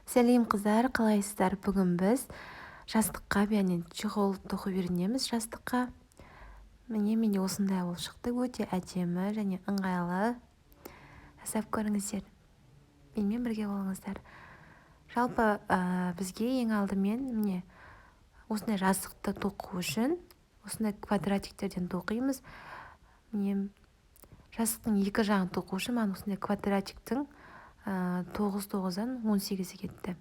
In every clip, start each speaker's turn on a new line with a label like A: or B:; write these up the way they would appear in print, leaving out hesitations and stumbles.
A: Сәлем қыздар, қалайсыздар? Бүгін біз жастыққа яғни чехол тоқып үйренеміз жастыққа. Менде осындай ол шықты, өте әдемі және ыңғайлы. Жасап көріңіздер. Менімен бірге болыңыздар. Жалпы бізге ең алдымен осындай жастықты тоқу үшін осындай квадратиктерден тоқимыз. Жастықтың екі жағын тоқу үшін маған осындай квадратиктің 9-9-дан 18 кетті.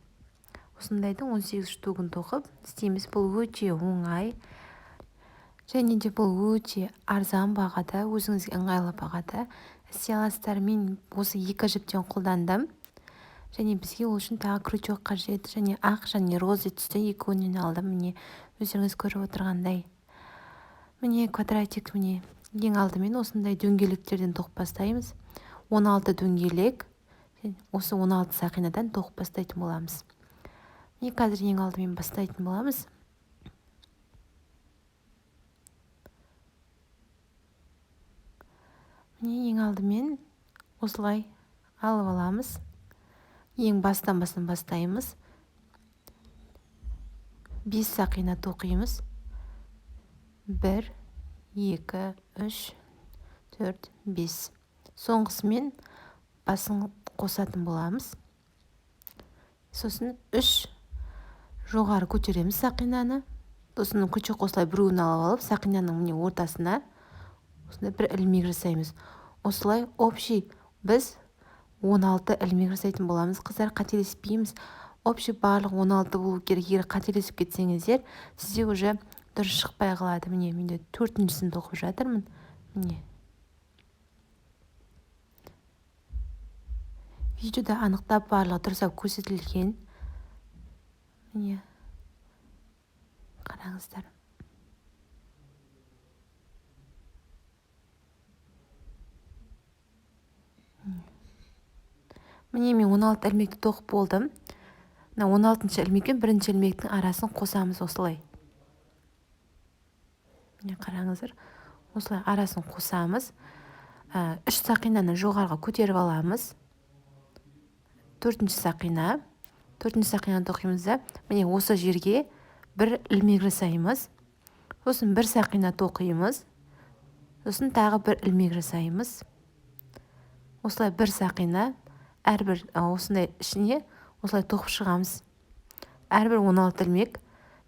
A: Осындайдың 18 штугын тоқып істейміз. Бұл өте оңай және де бұл өте арзан бағада, өзіңізге ыңғайлы бағада істей аласыздар. Мен осы екі жіптен қолдандым және бізге ол үшін тағы крючок қажет, және ақ және роза түсті екеуінен алдым. Өздеріңіз көріп отырғандай. Квадратик ең алдымен осындай дөңгелектерден тоқып бастаймыз. 16 дөңгелек, осы 16 сақинадан тоқып бастайтын боламыз. Қазір ең алдымен бастайтын боламыз. Ең алдымен осылай алып аламыз. Ең бастан бастаймыз. 5 сақина тоқимыз. 1, 2, 3, 4, 5. Соңғысымен басын қосатын боламыз. Сосын 3 жоғары көтереміз сақинаны. Сосын күшік осылай біреуін алып алып, сақинаның ортасына осындай бір ілмек жасаймыз. Осылай общий біз 16 ілмек жасайтын боламыз. Қыздар, қателеспейміз. Общий барлық 16 болу керек. Егер қателесіп кетсеңіздер, сізде уже дұрыс шықпай қалады. Менде 4-шісін тоқып жатырмын. Видеода анықтап барлығы дұрыстап көрсетілген. Қараңыздар. Мен 16 ілмекті тоқып болдым. 16-шы ілмекпен 1-ші ілмектің арасын қосамыз осылай. Қараңыздар. Осылай арасын қосамыз. 3 сақинаны жоғарыға көтеріп аламыз. 4-ші сақина. 4-ші сақинаны тоқимыз да, осы жерге бір ілмек жасаймыз. Сосын бір сақина тоқимыз. Сосын тағы бір ілмек жасаймыз. Осылай бір сақина, әрбір осындай ішіне осылай тоқып шығамыз. Әрбір 16 ілмек,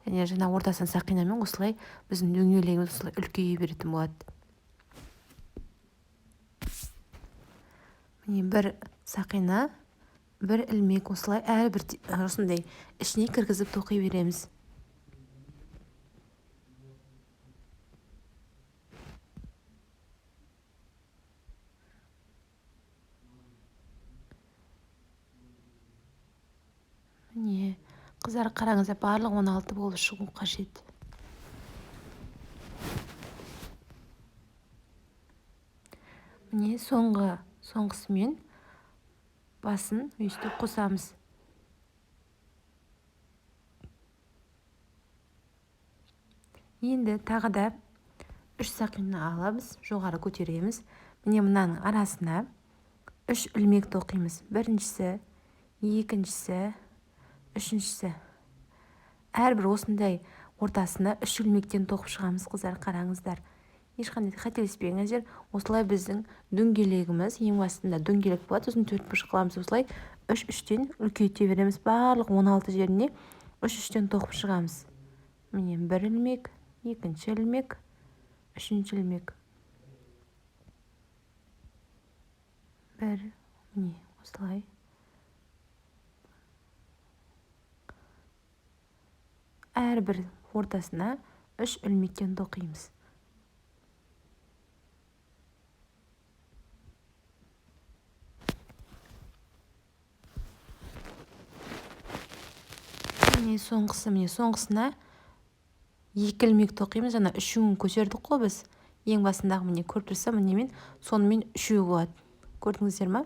A: және жаңа ортасын сақинамен осылай біздің дөңгелегіміз осылай үлкейе беретін болады. Бір сақина, бір ілмек осылай әрбір осындай ішіне кіргізіп тоқи береміз. Қыздар, қараңыздар, барлық 16 болып шығу қажет. Соңғысымен басын өйстіп қосамыз. Енді тағы да 3 сақина аламыз, жоғары көтереміз. Мынаның арасына 3 ілмек тоқимыз. 1-шісі, 2-шісі, 3-шісі. Әрбір осындай ортасына 3 ілмектен тоқып шығамыз. Қыздар, қараңыздар. Ешқандай қателеспеңіздер. Осылай біздің дөңгелегіміз, ең басында дөңгелек болады, сосын 4 бұрыш қыламыз. Осылай 3-3-тен үлкейте береміз. Барлық 16 жеріне 3-3-тен тоқып шығамыз. Бір ілмек, 2-ші ілмек, 3-ші ілмек. Осылай. Әрбір ортасына 3 ілмектен тоқимыз. Соңғысына 2 ілмек тоқимыз. Жаңа 3-ін көтердік қой біз. Ең басындағы көріп тұрса, мен сонымен 3 болады. Көрдіңіздер ма?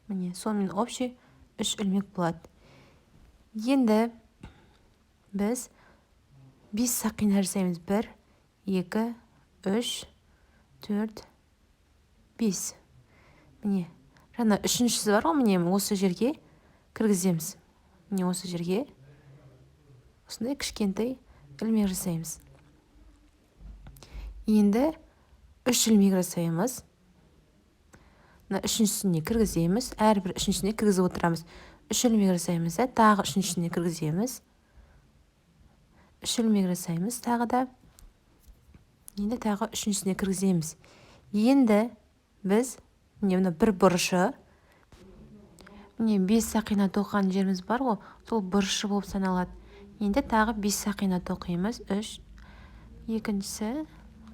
A: Сонымен общий 3 ілмек болады. Енді біз 5 сақина жасаймыз. 1, 2, 3, 4, 5. Жаңа 3-шісі бар ғой, осы жерге кіргіземіз. міне осы жерге осындай кішкентай ілмек жасаймыз. Енді 3 ілмек жасаймыз. Мына үшіншісіне кіргіземіз. Әрбір үшіншісіне кіргізіп отырамыз. 3 ілмек жасаймыз, тағы үшіншісіне кіргіземіз. 3 ілмек жасаймыз, тағы да. Енді тағы үшіншісіне кіргіземіз. Енді біз мына бір бұрышы, міне 5 сақина тоқыған жеріміз бар ғой, сол бұрышы болып саналады. Енді тағы 5 сақина тоқимыз. 3, екіншісі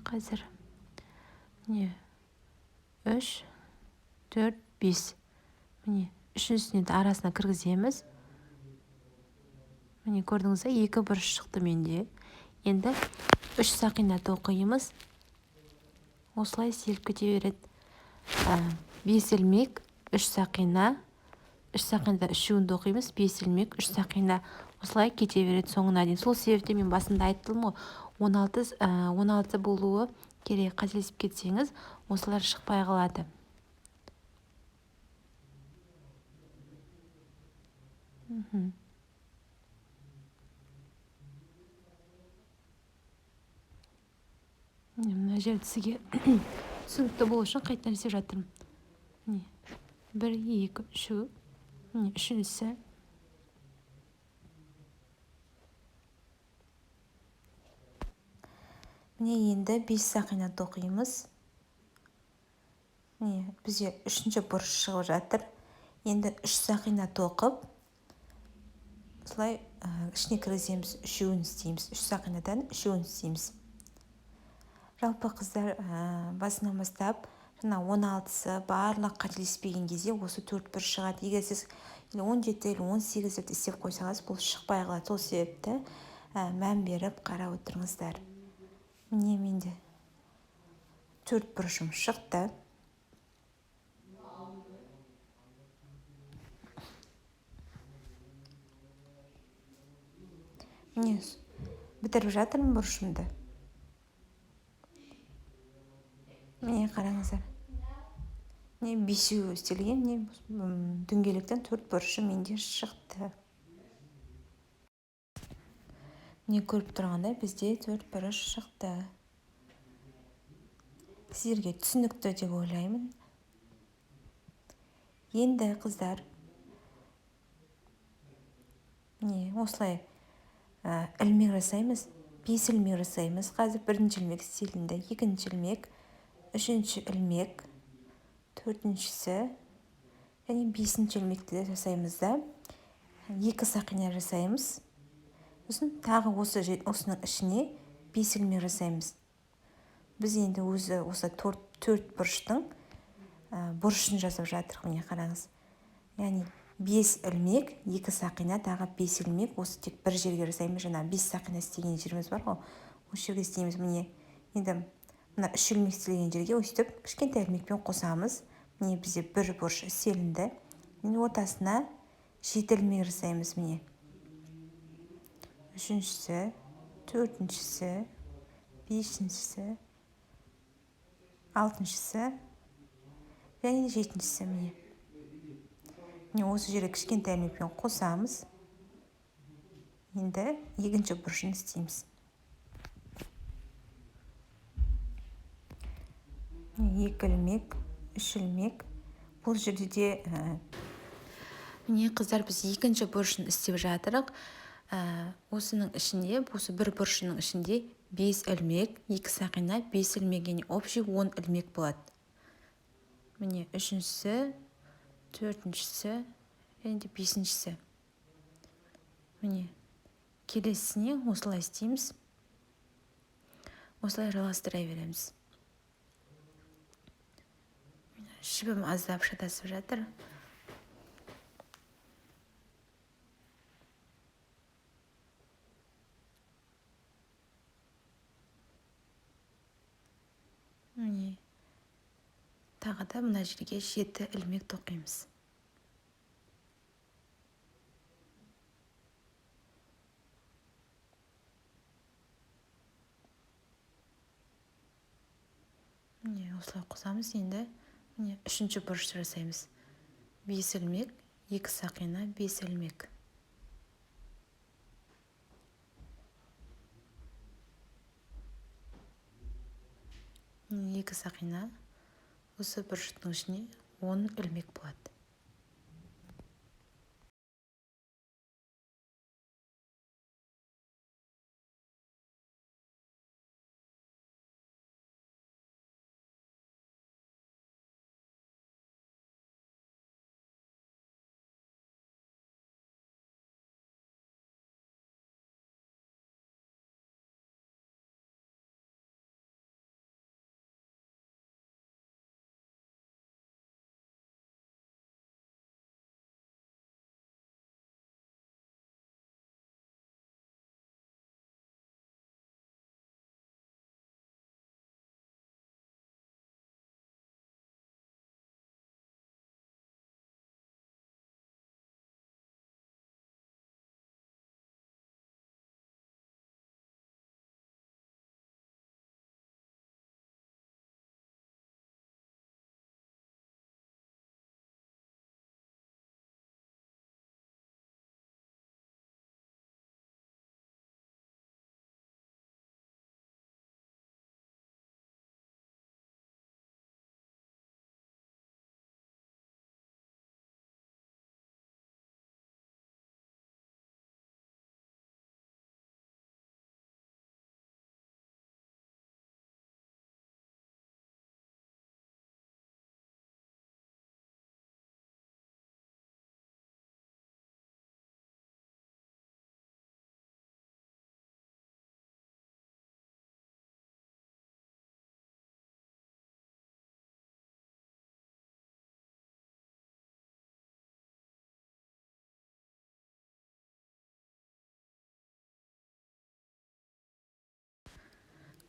A: қазір міне 3, 4, 5. Міне үшіншісіне арасына кіргіземіз. Міне көрдіңіз бе, 2 бұрыш шықты менде. Енді 3 сақина тоқимыз. Осылай селіп кете береді. 5 ілмек, 3 сақина. 3 сақинада үшеуін тоқимыз. 5 ілмек, 3 сақина. Осылай кете береді соңына дейін. Сол себепте мен басында айттым ғой, 16 болуы керек. Қателесіп кетсеңіз, осылар шықпай қалады. Мына жерді сізге түсінікті болу үшін қайтадан жасап жатырмын. Міне 1, 2, 3. Міне үшіншісі. Міне енді 5 сақина тоқимыз. Міне бізде үшінші бұрыш шығып жатыр. Енді 3 сақина тоқып, осылай ішіне кіргіземіз. Үшеуін істейміз. 3 сақинадан үшеуін істейміз. Жалпы қыздар, басынан бастап, жаңа 16-сы барлық қателеспеген кезде осы 4 бұрыш шығады. Егер сіз 17 или 18 деп істеп қойсаңыз, бұл шықпай қалады. Сол себепті мән беріп қарап отырыңыздар. Міне менде 4 бұрышым шықты. Міне бітіріп жатырмын бұрышымды. Міне қараңыздар. Міне 5-еу істелген, дөңгелектен 4 бұрышы менде шықты. Міне көріп тұрғандай бізде 4 бұрыш шықты. Сіздерге түсінікті деп ойлаймын. Енді қыздар, міне осылай ілмек жасаймыз. 5 ілмек жасаймыз. Қазір бірінші ілмек істелінді, екінші ілмек, үшінші ілмек, төртіншісі және 5-ші ілмекті жасаймыз да 2 сақина жасаймыз. Сосын тағы осының ішіне 5 ілмек жасаймыз. Біз енді осы 4 бұрыштың бұрышын жасап жатырмыз. Міне қараңыз. Яғни 5 ілмек, 2 сақина, тағы 5 ілмек. Осы тек бір жерге жасаймыз. Жаңа 5 сақина істеген жеріміз бар ғой. Осы жерге істейміз. Міне енді мына 3 ілмек істелген жерге өстіп кішкентай ілмекпен қосамыз. Міне бізде бір бұрыш істелінді. Міне ортасына 7 ілмек жасаймыз. Міне үшіншісі, төртіншісі, бесіншісі, алтыншысы және жетіншісі. Міне осы жерге кішкентай ілмекпен қосамыз. Енді екінші бұрышын істейміз. 2 ілмек, 3 ілмек. Бұл жерде де міне қыздар, біз екінші бұрышын істеп жатырық. Осының ішінде, осы бір бұрышының ішінде 5 ілмек, 2 сақина, 5 ілмек, және общий 10 ілмек болады. Міне үшіншісі, төртіншісі және бесіншісі. Міне келесісіне осылай істейміз. Осылай жалғастыра береміз. Жібім аздап шатасып жатыр. Міне тағы да мына жерге 7 ілмек тоқимыз. Міне осылай қосамыз. Енді міне үшінші бұрышты жасаймыз. 5 ілмек, 2 сақина, 5 ілмек. 2 сақина осы бүршіктің ішіне 10 ілмек болады.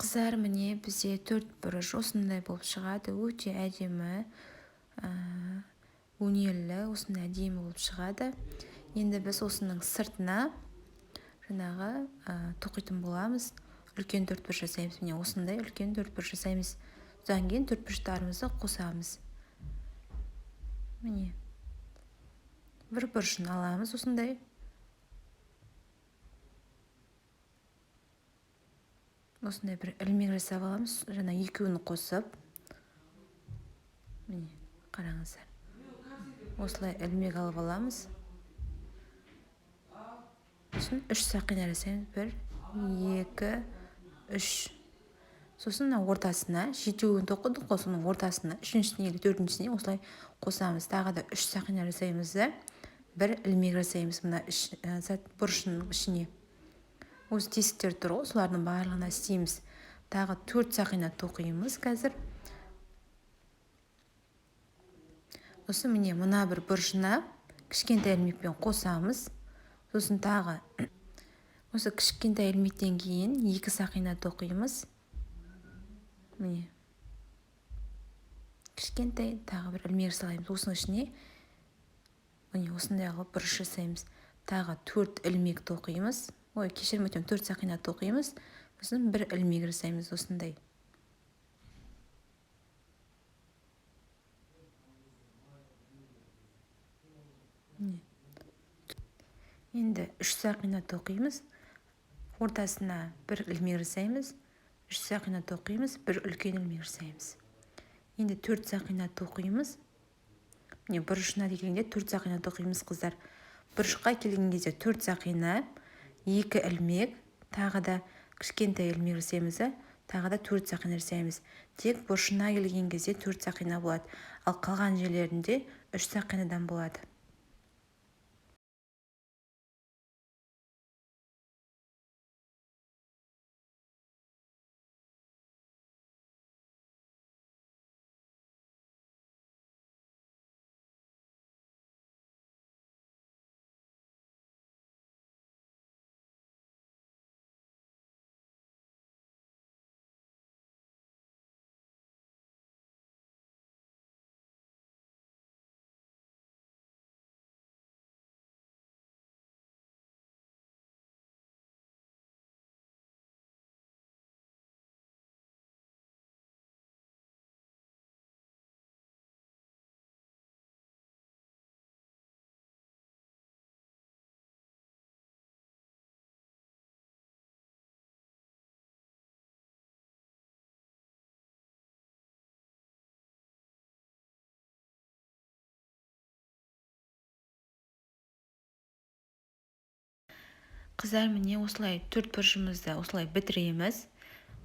A: Қыздар, міне бізде 4 бұрыш осындай болып шығады. Өте әдемі, өнерлі, осындай әдемі болып шығады. Енді біз осының сыртына жаңағы тоқитын боламыз. Үлкен 4 бұрыш жасаймыз. Міне осындай үлкен 4 бұрыш жасаймыз. Содан кейін 4 бұрыштарымызды қосамыз. Міне бір бұрышын аламыз осындай. Осындай бір ілмек жасап аламыз. Жаңа екеуін қосып. Міне, қараңыздар. Осылай ілмек алып аламыз. Сосын 3 сақина жасаймыз. 1, 2, 3. Сосын ортасына, жетеуін тоқыдық қой, соның ортасына, үшіншісіне или төртіншісіне осылай қосамыз. Тағы да 3 сақина жасаймыз да, бір ілмек жасаймыз мына бұрышының ішіне. Осы тесіктер тұр ғой, солардың барлығына істейміз. Тағы 4 сақина тоқимыз қазір. Осы міне мына бір бұрышына кішкентай ілмекпен қосамыз. Сосын тағы осы кішкентай ілмектен кейін 2 сақина тоқимыз. Міне кішкентай тағы бір ілмек жасаймыз. Осының ішіне міне осындай қылып бұрыш жасаймыз. Тағы 4 ілмек тоқимыз. Ой, кешірім өтінемін, 4 сақина тоқимыз. Сосын бір ілмек жасаймыз осындай. Енді 3 сақина тоқимыз. Ортасына бір ілмек жасаймыз. 3 сақина тоқимыз, бір үлкен ілмек жасаймыз. Енді 4 сақина тоқимыз. Міне бұрышына келгенде 4 сақина тоқимыз, қыздар. Бұрышқа келген кезде 4 сақина, 2 ілмек, тағы да кішкентай ілмек жасаймыз, тағы да 4 сақина жасаймыз. Тек бұрышына келген кезде 4 сақина болады, ал қалған жерлерінде 3 сақинадан болады. Қыздар, міне осылай төрт бұрышымызды осылай бітіреміз,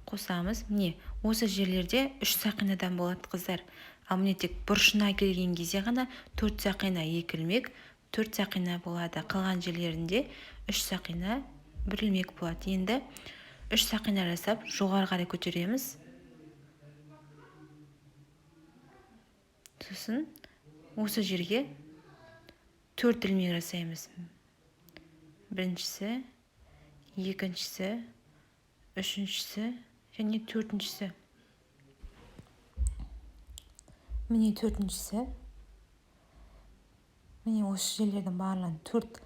A: қосамыз. Міне осы жерлерде 3 сақинадан болады, қыздар. Ал міне тек бұрышына келген кезде ғана 4 сақина 2 ілмек, 4 сақина болады. Қалған жерлерінде 3 сақина 1 ілмек болады. Енді 3 сақина жасап жоғары қарай көтереміз. Сосын осы жерге 4 ілмек жасаймыз. Біріншісі, екіншісі, үшіншісі және төртіншісі. Міне төртіншісі. Міне осы жерлердің барлығын 4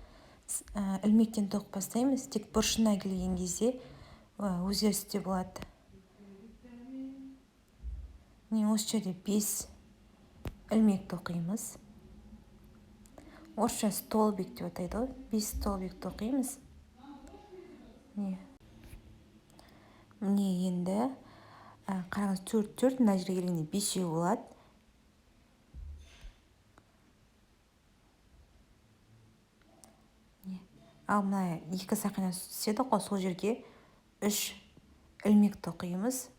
A: ілмектен тоқып бастаймыз. Тек бұрышына келген кезде өзгерісте болады. Міне осы жерде 5 ілмек тоқимыз. Орысша столбик деп атайды ғой. 5 столбик тоқимыз. Міне енді қараңыз, 4 мына жерге келгенде 5 болады. Ал мына 2 сақина түседі ғой, сол жерге 3 ілмек тоқимыз.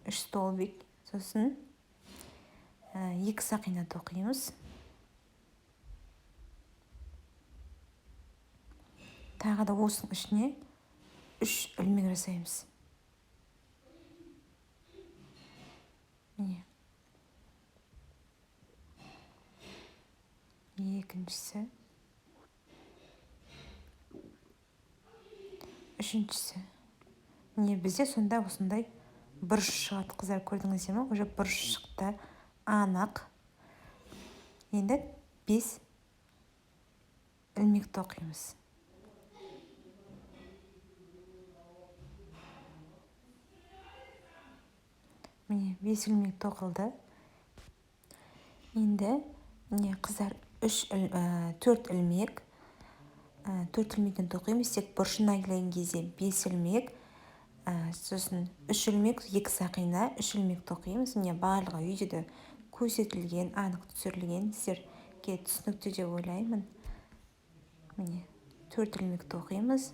A: 3 столбик. Сосын 2 сақина тоқимыз. Тағы да осының ішіне 3 ілмек жасаймыз. Міне. Екіншісі. Үшіншісі. Міне бізде сонда осындай бұрыш шығады, қыздар, көрдіңіздер ме? Уже бұрыш шықты, анық. Енді 5 ілмек тоқимыз. Міне 5 ілмек тоқылды. Енді міне қыздар 4 ілмек. 4 ілмектен тоқимыз. Тек бұрышына келген кезде 5 ілмек. Сосын 3 ілмек, 2 сақина, 3 ілмек тоқимыз. Міне барлығы видеода көрсетілген, анық түсірілген. Сіздерге түсінікті деп ойлаймын. Міне 4 ілмек тоқимыз.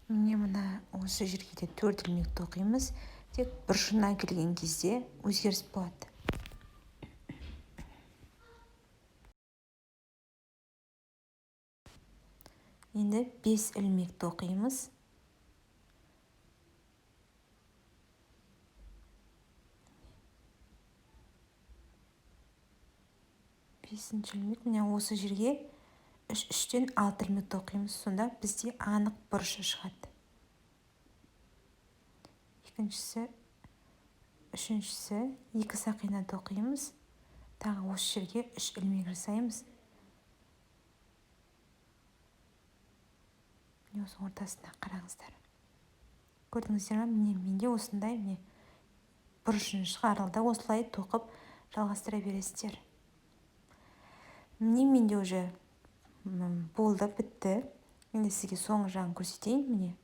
A: Міне мына осы жерге де 4 ілмек тоқимыз. Тек бұрышына келген кезде өзгеріс болады. Енді 5 ілмек тоқимыз. Бесінші ілмек. Міне осы жерге 3-3-тен 6 ілмек тоқимыз. Сонда бізде анық бұрышы шығады. Екіншісі, үшіншісі 2 сақина тоқимыз. Тағы осы жерге 3 ілмек жасаймыз. Міне осы ортасына қараңыздар. Көрдіңіздер ме? Міне менде осындай бұрышын шығарылды. Осылай тоқып жалғастыра бересіздер. Міне менде уже болды, бітті. Енді сізге соңғы жағын көрсетейін. Міне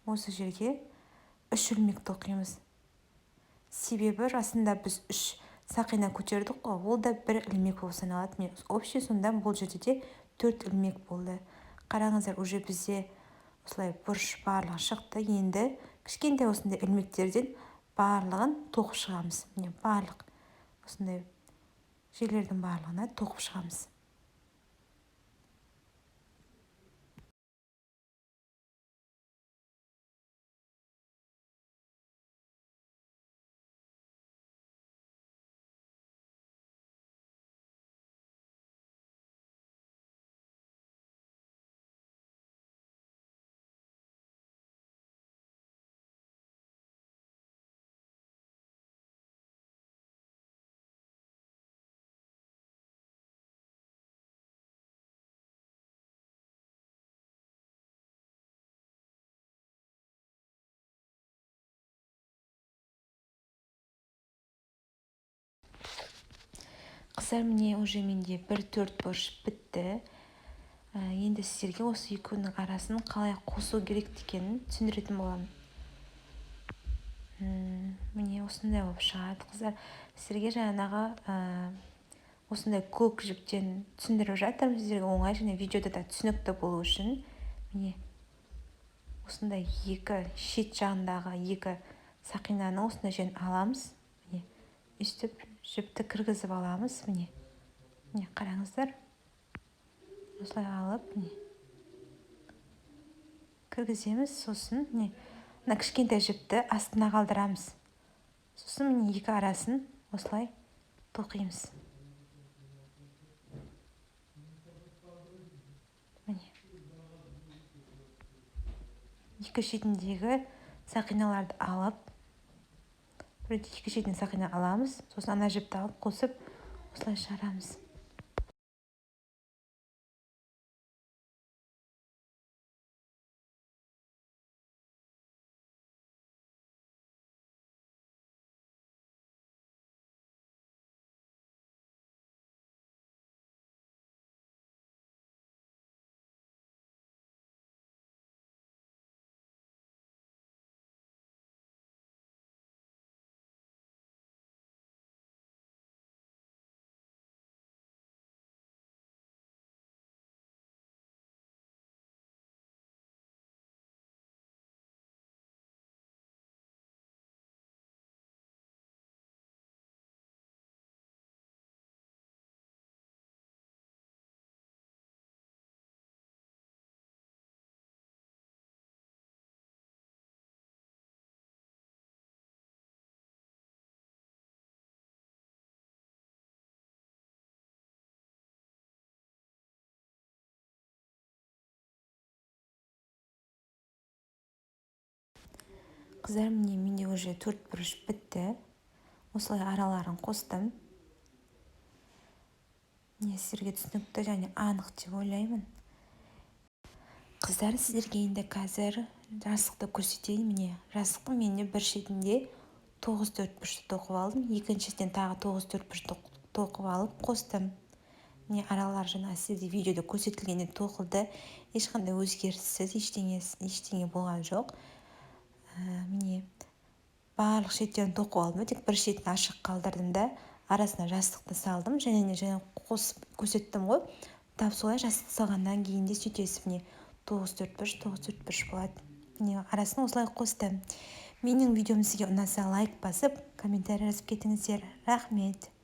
A: осы жерге 3 ілмек тоқимыз. Себебі расында біз 3 сақина көтердік қой, ол да 1 ілмек болып саналады. Міне общий сонда бұл жерде де 4 ілмек болды. Қараңыздар, уже бізде осылай бұрыш барлығы шықты. Енді кішкентай осындай ілмектерден барлығын тоқып шығамыз. Міне барлық осындай жерлердің барлығына тоқып шығамыз. Қыздар, міне уже менде 1-4 бұрыш бітті. Енді сіздерге осы екеуінің арасын қалай қосу керек екенін түсіндіретін боламын. Міне осындай болып шығады, қыздар. Сіздерге жаңағы осындай көк жіптен түсіндіріп жатырмын сіздерге оңай және видеода да түсінікті болу үшін. Міне осындай екі шет жағындағы екі сақинаны осындай жерден аламыз. Міне үстіп жіпті кіргізіп аламыз. Міне қараңыздар. Осылай алып, міне кіргіземіз. Сосын мына кішкентай жіпті астына қалдырамыз. Сосын міне екі арасын осылай тоқимыз. Міне екі шетіндегі сақиналарды алып, екі шетінен сақина аламыз. Сосын ана жіпті алып қосып осылай шығарамыз. Қыздар, міне менде уже 4 бұрыш бітті. Осылай араларын қостым. Міне сіздерге түсінікті және анық деп ойлаймын. Қыздар, сіздерге енді қазір жастықты көрсетейін. Міне жастықтың менде бір шетінде 9 төртбұрышты тоқып алдым. Екіншіден тағы 9 төртбұрышты тоқып алып қостым. Міне аралар жаңа сізде видеода көрсетілгенде тоқылды. Ешқандай өзгеріссіз, ештеңе болған жоқ. Міне барлық шеттерін тоқып алдым, тек бір шетін ашық қалдырдым да арасына жастықты салдым. Және қосып көрсеттім ғой. Тап солай жастықты салғаннан кейін де сөйтесіз. Міне 9 төртбұрыш болады. Міне арасын осылай қостым. Менің видеом сізге ұнаса лайк басып, комментарий жазып кетіңіздер. Рахмет.